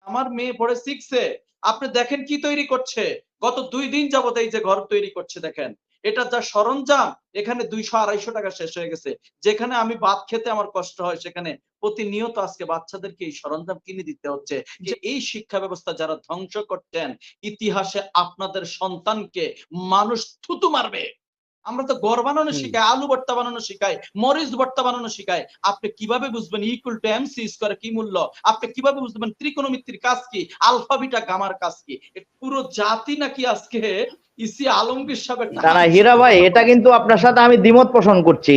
আমার মেয়ে পড়ে 6 এ, আপনি দেখেন কি তৈরি করছে। গত 2 দিন যাবত এই যে ঘর তৈরি করছে দেখেন। এটা যা সরঞ্জাম এখানে 200-250 টাকা শেষ হয়ে গেছে। যেখানে আমি ভাত খেতে আমার কষ্ট হয় সেখানে প্রতিনিয়ত আজকে বাচ্চাদেরকে এই সরঞ্জাম কিনে দিতে হচ্ছে। যে এই শিক্ষা ব্যবস্থা যারা ধ্বংস করছেন, ইতিহাসে আপনাদের সন্তানকে মানুষ থুতু মারবে। আমরা তো গড় বানানো শিখাই, আলু ভর্তা বানানো শিখাই, মরিচ ভর্তা বানানো শিখাই। আপনি কিভাবে বুঝবেন ইকুয়াল টু এমসি স্কয়ার কি মূল্য? আপনি কিভাবে বুঝবেন ত্রিকোণমিতির কাজ কি? আলফা বিটা গামার কাজ কি? পুরো জাতি নাকি আজকে ইসি আলমগীর সাহেবের না না হীরা ভাই, এটা কিন্তু আপনার সাথে আমি দ্বিমত পোষণ করছি।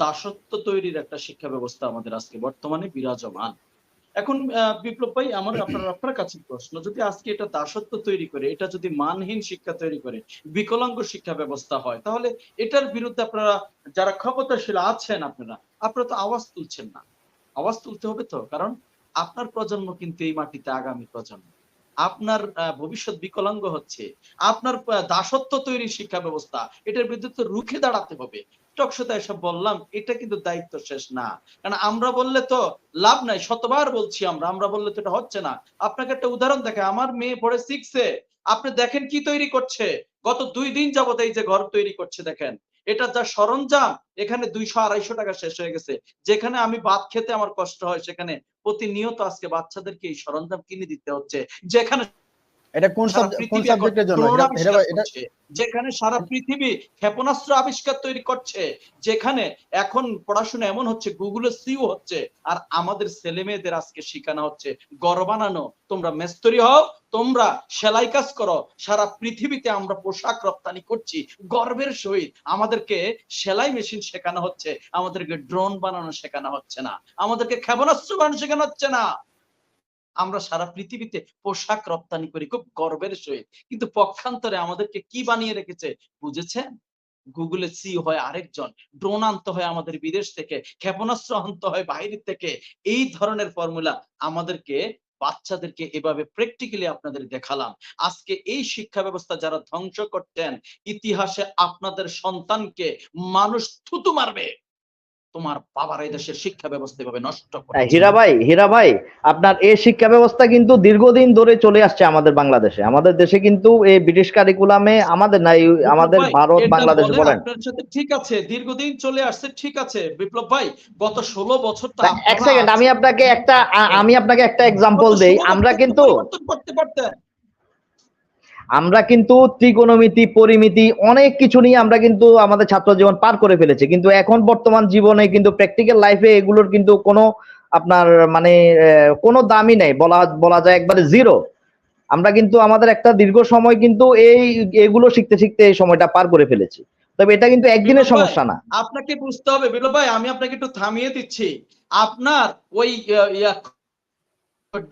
দাসত্ব তৈরির একটা শিক্ষা ব্যবস্থা আমাদের আজকে বর্তমানে বিরাজমান। এখন বিপ্লব ভাই আমার আপনার কাছে প্রশ্ন, যদি আজকে এটা দাসত্ব তৈরি করে, এটা যদি মানহীন শিক্ষা তৈরি করে, বিকলাঙ্গ শিক্ষা ব্যবস্থা হয়, তাহলে এটার বিরুদ্ধে আপনারা যারা ক্ষমতাশীল আছেন আপনারা তো আওয়াজ তুলছেন না। আওয়াজ তুলতে হবে তো, কারণ আপনার প্রজন্ম কিন্তু এই মাটিতে আগামী প্রজন্ম। আপনার ভবিষ্যৎ বিকলাঙ্গ হচ্ছে। আপনার দাসত্ব তৈরির শিক্ষা ব্যবস্থা, এটার বিরুদ্ধে তো রুখে দাঁড়াতে হবে। টকশোতে এসব বললাম, এটা কিন্তু দায়িত্ব শেষ না। কারণ আমরা বললে তো লাভ নাই, শতবার বলছি আমরা বললে তো এটা হচ্ছে না। আপনাকে একটা উদাহরণ দেখে, আমার মেয়ে পড়ে 6 এ, আপনি দেখেন কি তৈরি করছে। গত 2 দিন যাবত এই যে ঘর তৈরি করছে দেখেন। এটা যা সরঞ্জাম এখানে 200-250 টাকা শেষ হয়ে গেছে। যেখানে আমি ভাত খেতে আমার কষ্ট হয় সেখানে প্রতিনিয়ত আজকে বাচ্চাদেরকে এই সরঞ্জাম কিনে দিতে হচ্ছে। যেখানে এটা কোন সাবজেক্টের জন্য? যেখানে সারা পৃথিবী ক্ষেপণাস্ত্র আবিষ্কার তৈরি করছে, যেখানে এখন পড়াশোনা এমন হচ্ছে গুগলে সিও হচ্ছে, আর আমাদের ছেলে মেয়েদের আজকে শেখানো হচ্ছে ঘর বানানো, তোমরা মেস্তরি হও, তোমরা সেলাই কাজ করো। সারা পৃথিবীতে আমরা পোশাক রপ্তানি করছি গর্বের সহিত। আমাদেরকে সেলাই মেশিন শেখানো হচ্ছে, আমাদেরকে ড্রোন বানানো শেখানো হচ্ছে না, আমাদেরকে ক্ষেপণাস্ত্র বানানো শেখানো হচ্ছে না। আমরা সারা পৃথিবীতে পোশাক রপ্তানি করি খুব গর্বের সহিত, কিন্তু পক্ষান্তরে আমাদেরকে কি বানিয়ে রেখেছে বুঝেছেন? গুগলে সিও হয় আরেকজন, ড্রোন আনতে হয় আমাদের বিদেশ থেকে, ক্ষেপণাস্ত্র আনতে হয় বাইরে থেকে। এই ধরনের ফর্মুলা আমাদেরকে বাচ্চাদেরকে এভাবে প্র্যাকটিক্যালি আপনাদের দেখালাম। আজকে এই শিক্ষা ব্যবস্থা যারা ধ্বংস করতেন, ইতিহাসে আপনাদের সন্তানকে মানুষ থুতু মারবে। তোমার বাবার এই দেশের শিক্ষা ব্যবস্থা এভাবে নষ্ট করে। হীরা ভাই, আপনার এই শিক্ষা ব্যবস্থা কিন্তু দীর্ঘদিন ধরে চলে আসছে আমাদের বাংলাদেশে। আমাদের দেশে কিন্তু এই ব্রিটিশ কারিকুলামে আমাদের নাই, আমাদের ভারত বাংলাদেশ বলেন। আপনার সাথে ঠিক আছে, দীর্ঘদিন চলে আসছে, ঠিক আছে বিপ্লব ভাই, গত 16 বছর তো এক সেকেন্ড, আমি আপনাকে একটা এক্সাম্পল দেই। আমরা কিন্তু ত্রিকোণমিতি, পরিমিতি অনেক কিছু নিয়ে আমরা কিন্তু আমাদের ছাত্র জীবন পার করে ফেলেছি, কিন্তু এখন বর্তমান জীবনে কিন্তু প্র্যাকটিক্যাল লাইফে এগুলোর কিন্তু কোনো আপনার মানে কোনো দামই নেই, বলা যায় একবারে জিরো। আমরা কিন্তু আমাদের একটা দীর্ঘ সময় কিন্তু এগুলো শিখতে শিখতে এই সময়টা পার করে ফেলেছি। তবে এটা কিন্তু একদিনের সমস্যা না। আপনাকে বুঝতে হবে বিপ্লব ভাই, আমি আপনাকে একটু থামিয়ে দিচ্ছি। আপনার ওই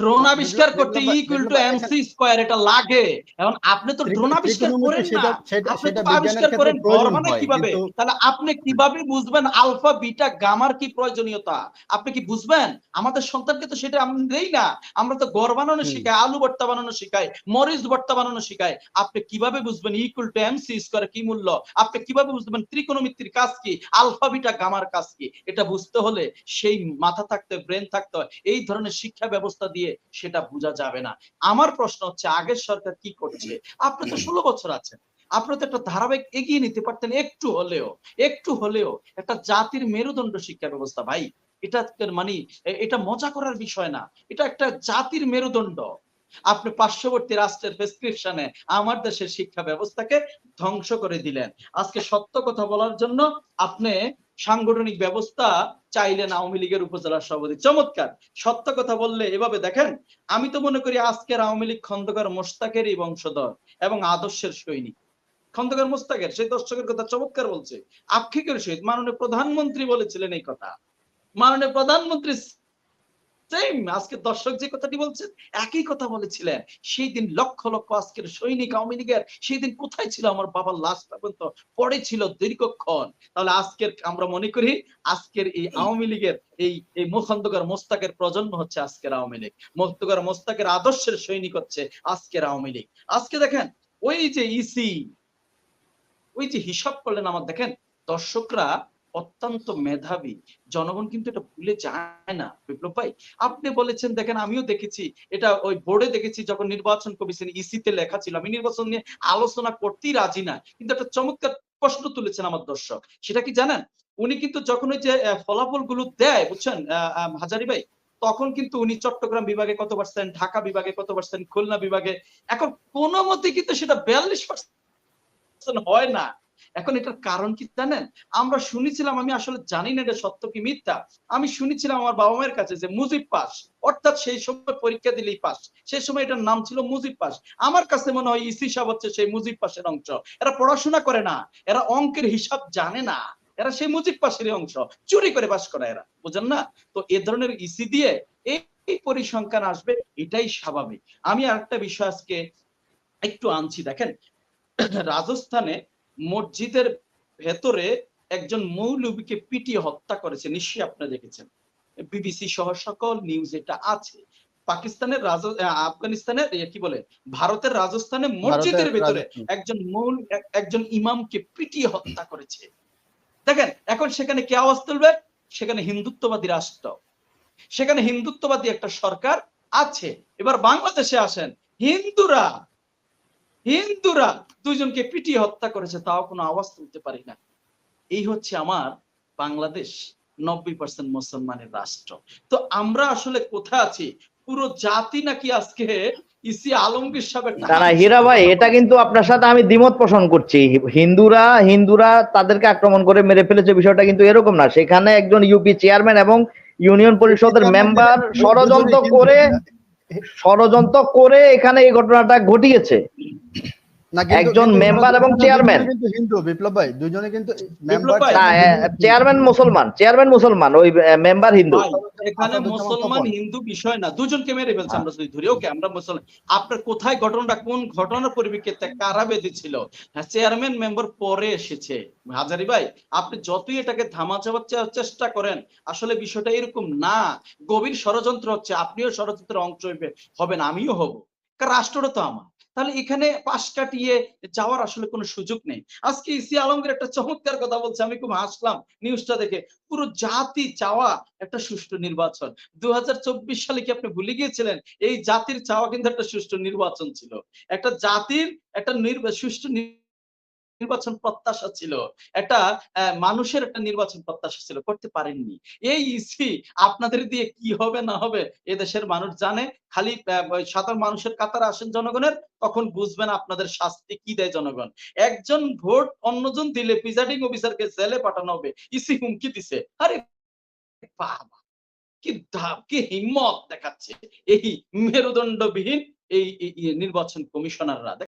ড্রোন আবিষ্কার করতে ইকুয়াল টু এমসি স্কয়ার এটা লাগে। এখন আপনি তো ড্রোন আবিষ্কার করেন না, আপনি তো আবিষ্কার করেন ঘর মানে কিভাবে? তাহলে আপনি কিভাবে বুঝবেন আলফা বিটা গামার কি প্রয়োজনীয়তা? আপনি কি বুঝবেন? আমাদের সন্তানকে তো সেটা আমরা দেই না। আমরা তো ঘর বানানো শিখাই, আলু ভর্তা বানানো শিখাই, মরিচ ভর্তা বানানো শিখাই। আপনি কিভাবে বুঝবেন ইকুয়াল টু এমসি স্কয়ার কি মূল্য? আপনি কিভাবে বুঝবেন ত্রিকোণমিতির কাজ কি, আলফা বিটা গামার কাজ কি? এটা বুঝতে হলে সেই মাথা থাকতে, ব্রেন থাকতে হয়। এই ধরনের শিক্ষা ব্যবস্থা দিয়ে সেটা বোঝা যাবে না। আমার প্রশ্ন হচ্ছে আগের সরকার কি করছে? আপনি তো 16 বছর আছেন, আপনি তো একটা ধারাবাহিক এগিয়ে নিতে পারতেন একটু হলেও একটা জাতির মেরুদণ্ড শিক্ষা ব্যবস্থা ভাই। এটা মানে এটা মজা করার বিষয় না, এটা একটা জাতির মেরুদণ্ড। আপনি পার্শ্ববর্তী রাষ্ট্রের প্রেসক্রিপশনে আমার দেশের শিক্ষা ব্যবস্থাকে ধ্বংস করে দিলেন। আজকে সত্য কথা বলার জন্য আপনি সাংগঠনিক ব্যবস্থা চাইলেন আওয়ামী লীগের উপজেলা সভাপতি, চমৎকার। সত্য কথা বললে এভাবে দেখেন, আমি তো মনে করি আজকের আওয়ামী লীগ খন্দকার মোশতাকেরই বংশধর এবং আদর্শের সৈনিক। খন্দকার মোশতাকের সেই দর্শকের কথা চমৎকার বলছে, আক্ষেপের সহিত মাননীয় প্রধানমন্ত্রী বলেছিলেন এই কথা। মাননীয় প্রধানমন্ত্রী আজকে দর্শক যে কথাটি বলছেন একই কথা বলেছিলেন। সেই দিন লক্ষ লক্ষ আজকের সৈনিক আওয়ামী লীগের সেই দিন কোথায় ছিল? আমার বাবার লাশ পর্যন্ত পড়েছিল দীর্ঘক্ষণ। তাহলে আজকের আমরা মনে করি আজকের এই আওয়ামী লীগের এই খন্দকার মোশতাকের প্রজন্ম হচ্ছে আজকের আওয়ামী লীগ। খন্দকার মোশতাকের আদর্শের সৈনিক হচ্ছে আজকের আওয়ামী লীগ। আজকে দেখেন ওই যে ইসি ওই যে হিসাব করলেন, আমার দেখেন দর্শকরা অত্যন্ত মেধাবী, জনগণ কিন্তু এটা ভুলে যায় না। বিপ্লব ভাই, আপনি বলেছেন, দেখেন আমিও দেখেছি, এটা ওই বোর্ডে দেখেছি যখন নির্বাচন কমিশন ইসিতে লেখা ছিল, আমি নির্বাচন নিয়ে আলোচনা করতেই রাজি না, কিন্তু একটা চমৎকার প্রশ্ন তুলেছেন আমার দর্শক। সেটা কি জানেন? উনি কিন্তু যখন ওই যে ফলাফল গুলো দেয়, বুঝছেন হাজারি ভাই, তখন কিন্তু উনি চট্টগ্রাম বিভাগে কত পার্সেন্ট, ঢাকা বিভাগে কত পার্সেন্ট, খুলনা বিভাগে, এখন কোন মতে কিন্তু সেটা 42% হয় না। এখন এটার কারণ কি জানেন? আমরা শুনেছিলাম, আমি আসলে জানি না এটা সত্য কি মিথ্যা, আমি শুনেছিলাম আমার বাবা মায়ের কাছে যে মুজিব পাস, অর্থাৎ সেই সময় পরীক্ষা দিলেই পাস, সেই সময় এটার নাম ছিল মুজিব পাস। আমার কাছে মনে হয় ইসি সাহেব হচ্ছে সেই মুজিব পাসের অংশ। এরা পড়াশোনা করে না, এরা অঙ্কের হিসাব জানে না, এরা সেই মুজিব পাসের অংশ, চুরি করে পাস করা এরা, বুঝেন না? তো এ ধরনের ইসি দিয়ে এই পরিসংখ্যান আসবে, এটাই স্বাভাবিক। আমি আরেকটা বিষয় আজকে একটু আনছি, দেখেন রাজস্থানে মসজিদের ভেতরে একজন মৌলবীকে পিটিয়ে হত্যা করেছে, নিশ্চয়ই আপনারা দেখেছেন, বিবিসি সহ সকল নিউজ এটা আছে। পাকিস্তানের আফগানিস্তানের কি বলে, ভারতের রাজস্থানে মসজিদের ভেতরে একজন ইমামকে পিটিয়ে হত্যা করেছে। দেখেন এখন সেখানে কে আওয়াজ তুলবে? সেখানে হিন্দুত্ববাদী রাষ্ট্র, সেখানে হিন্দুত্ববাদী একটা সরকার আছে। এবার বাংলাদেশে আসেন, হিন্দুরা হিন্দুরা দুইজনকে পিটিয়ে হত্যা করেছে, তাও কোনো আওয়াজ তুলতে পারি না। এই হচ্ছে আমার বাংলাদেশ, 90% মুসলমানের রাষ্ট্র। তো আমরা আসলে কোথায় আছি? পুরো জাতি নাকি আজকে ইসি আলমগীর সাহেবের না না হীরা ভাই, এটা কিন্তু আপনার সাথে আমি দ্বিমত পোষণ করছি। হিন্দুরা তাদেরকে আক্রমণ করে মেরে ফেলেছে, বিষয়টা কিন্তু এরকম না। সেখানে একজন ইউপি চেয়ারম্যান এবং ইউনিয়ন পরিষদের মেম্বার ষড়যন্ত্র করে এখানে এই ঘটনাটা ঘটিয়েছে। একজন মেম্বার এবং চেয়ারম্যান কিন্তু হিন্দু, বিপ্লব ভাই, দুজনে কিন্তু চেয়ারম্যান মুসলমান, ওই মেম্বার হিন্দু। এখানে মুসলমান হিন্দু বিষয় না, দুজনকে মেরে ফেলছে আমরা যদি ধরি, ওকে আমরা মুসলমান। আপনার কোথায় ঘটনাটা, কোন ঘটনার পরিপ্রেক্ষিতে, কারা বেঁধেছিল? হ্যাঁ, চেয়ারম্যান মেম্বার পরে এসেছে। হাজারি ভাই, আপনি যতই এটাকে ধামা চাওয়ার চেষ্টা করেন, আসলে বিষয়টা এরকম না। গভীর ষড়যন্ত্র হচ্ছে, আপনিও ষড়যন্ত্রের অংশ হবেন, আমিও হব, কারণ রাষ্ট্রটা তো আমার। তাহলে এখানে পাশ কাটিয়ে যাওয়ার আসলে কোনো সুযোগ নেই। আজকে ইসি আলমগীর একটা চমৎকার কথা বলছে, আমি খুব হাসলাম নিউজটা দেখে। পুরো জাতি চাওয়া একটা সুষ্ঠু নির্বাচন। 2024 সালে কি আপনি ভুলে গিয়েছিলেন? এই জাতির চাওয়া কিন্তু একটা সুষ্ঠু নির্বাচন ছিল, একটা জাতির একটা সুষ্ঠু নির্বাচন প্রত্যাশা ছিল, একটা মানুষের একটা নির্বাচন প্রত্যাশা ছিল, করতে পারেননি। এই ইসি আপনাদের দিয়ে কি হবে না হবে এদেশের মানুষ জানে। খালি সাধারণ মানুষের কাতারে আসেন জনগণের, তখন বুঝবেন আপনাদের শাস্তি কি দেয় জনগণ। একজন ভোট অন্যজন দিলে প্রিজাইডিং অফিসারকে জেলে পাঠানো হবে, ইসি হুমকি দিছে। আরে বাবা, কি হিম্মত দেখাচ্ছে এই মেরুদণ্ডবিহীন এই নির্বাচন কমিশনাররা।